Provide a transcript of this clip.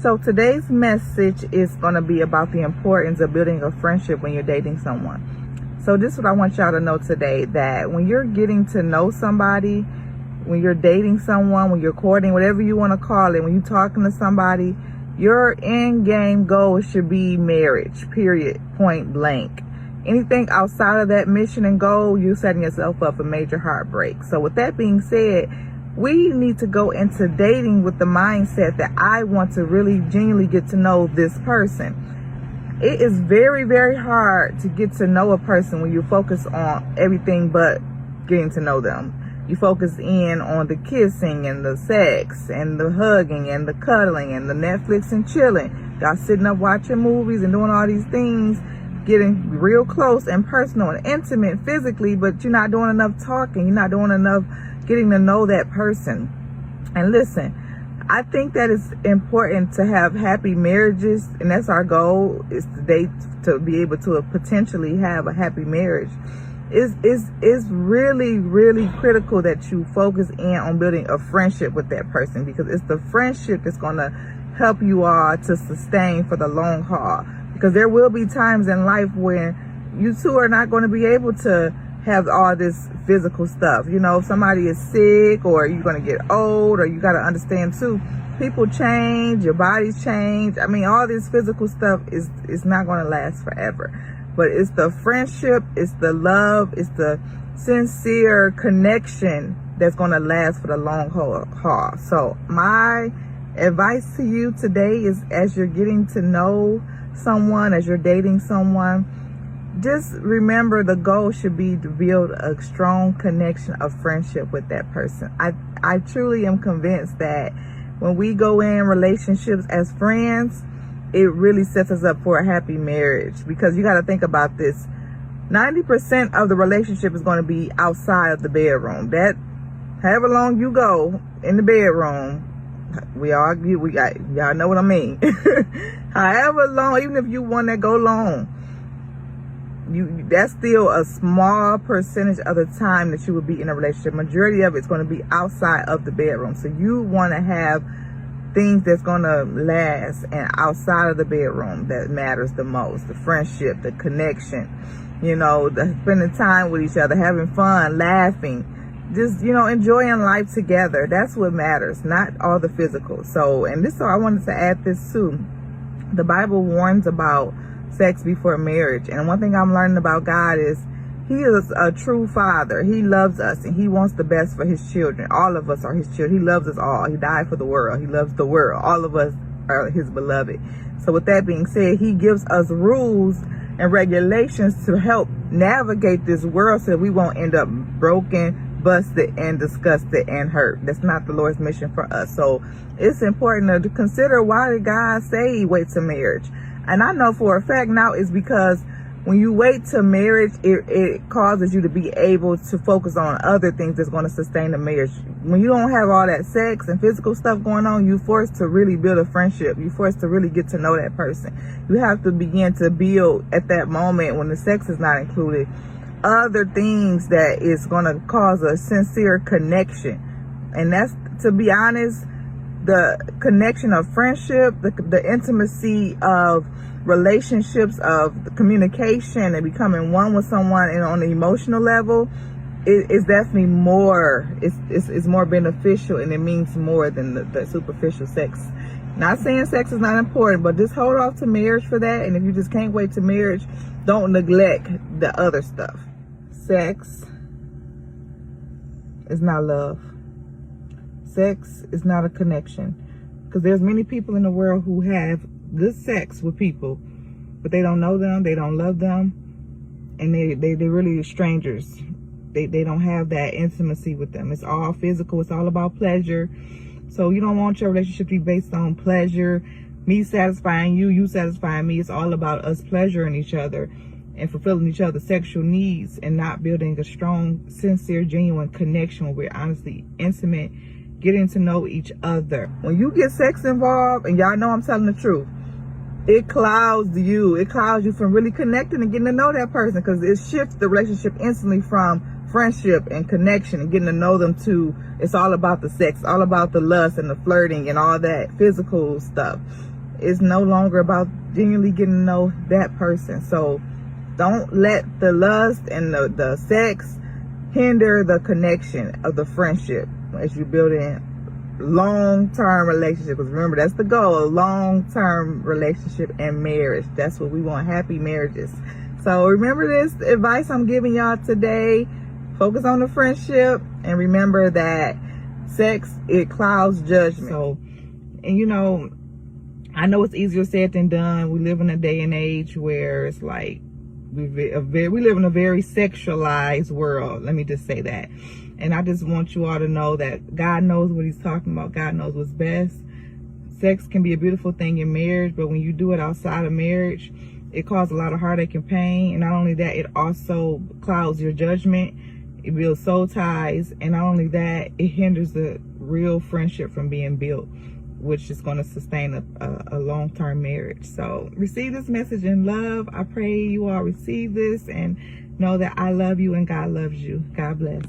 So today's message is going to be about the importance of building a friendship when you're dating someone. So this is what I want y'all to know today, that when you're getting to know somebody, when you're dating someone, when you're courting, whatever you want to call it, when you're talking to somebody, your end game goal should be marriage, period, point blank. Anything outside of that mission and goal, you're setting yourself up for major heartbreak. So with that being said, we need to go into dating with the mindset that I want to really genuinely get to know this person. It is very, very hard to get to know a person when you focus on everything but getting to know them. You focus in on the kissing and the sex and the hugging and the cuddling and the Netflix and chilling. Y'all sitting up watching movies and doing all these things, getting real close and personal and intimate physically, but you're not doing enough talking. You're not doing enough getting to know that person. And listen, I think that it's important to have happy marriages, and that's our goal, is to date, to be able to potentially have a happy marriage. It's really, really critical that you focus in on building a friendship with that person, because it's the friendship that's going to help you all to sustain for the long haul. Because there will be times in life when you two are not going to be able to have all this physical stuff. You know, if somebody is sick, or you're going to get old, or you got to understand too, people change, your bodies change. I mean, all this physical stuff is not going to last forever. But it's the friendship, it's the love, it's the sincere connection that's going to last for the long haul. So my advice to you today is, as you're getting to know someone, as you're dating someone, just remember the goal should be to build a strong connection of friendship with that person. I truly am convinced that when we go in relationships as friends, it really sets us up for a happy marriage. Because you got to think about this. 90% of the relationship is going to be outside of the bedroom. That, however long you go in the bedroom, y'all know what I mean. However long, even if you want to go long, that's still a small percentage of the time that you will be in a relationship. Majority of it's going to be outside of the bedroom. So you want to have things that's going to last, and outside of the bedroom that matters the most. The friendship, the connection, you know, the spending time with each other, having fun, laughing, just, you know, enjoying life together. That's what matters, not all the physical. So, and this, so I wanted to add this too. The Bible warns about sex before marriage. And one thing I'm learning about God is He is a true father. He loves us, and He wants the best for His children. All of us are His children. He loves us all. He died for the world. He loves the world. All of us are His beloved. So with that being said, He gives us rules and regulations to help navigate this world so that we won't end up broken, busted, and disgusted and hurt. That's not the Lord's mission for us. So it's important to consider, why did God say wait till marriage? And I know for a fact now it's because when you wait till marriage, it causes you to be able to focus on other things that's going to sustain the marriage. When you don't have all that sex and physical stuff going on, you're forced to really build a friendship. You're forced to really get to know that person. You have to begin to build, at that moment when the sex is not included, other things that is going to cause a sincere connection. And that's, to be honest, the connection of friendship, the intimacy of relationships, of communication, and becoming one with someone, and on the emotional level, is definitely more, it's more beneficial, and it means more than the superficial sex. Not saying sex is not important, but just hold off to marriage for that. And if you just can't wait to marriage, don't neglect the other stuff. Sex is not love. Sex is not a connection. Because there's many people in the world who have good sex with people, but they don't know them, they don't love them, and they really strangers. They don't have that intimacy with them. It's all physical. It's all about pleasure. So you don't want your relationship to be based on pleasure, me satisfying you, you satisfying me. It's all about us pleasuring each other and fulfilling each other's sexual needs, and not building a strong, sincere, genuine connection where we're honestly intimate, getting to know each other. When you get sex involved, and y'all know I'm telling the truth, it clouds you. It clouds you from really connecting and getting to know that person, because it shifts the relationship instantly from friendship and connection and getting to know them to, it's all about the sex, all about the lust and the flirting and all that physical stuff. it's no longer about genuinely getting to know that person. So don't let the lust and the sex hinder the connection of the friendship as you build in long-term relationship. Because remember, that's the goal, a long-term relationship and marriage. That's what we want, happy marriages. So remember this advice I'm giving y'all today. Focus on the friendship, and remember that sex, it clouds judgment. So, and you know, I know it's easier said than done. We live in a day and age where it's like we live in a very sexualized world. Let me just say that. And I just want you all to know that God knows what he's talking about. God knows what's best. Sex can be a beautiful thing in marriage, but when you do it outside of marriage, it causes a lot of heartache and pain. And not only that, it also clouds your judgment. It builds soul ties. And not only that, it hinders the real friendship from being built, which is going to sustain a long-term marriage. So receive this message in love. I pray you all receive this and know that I love you and God loves you. God bless.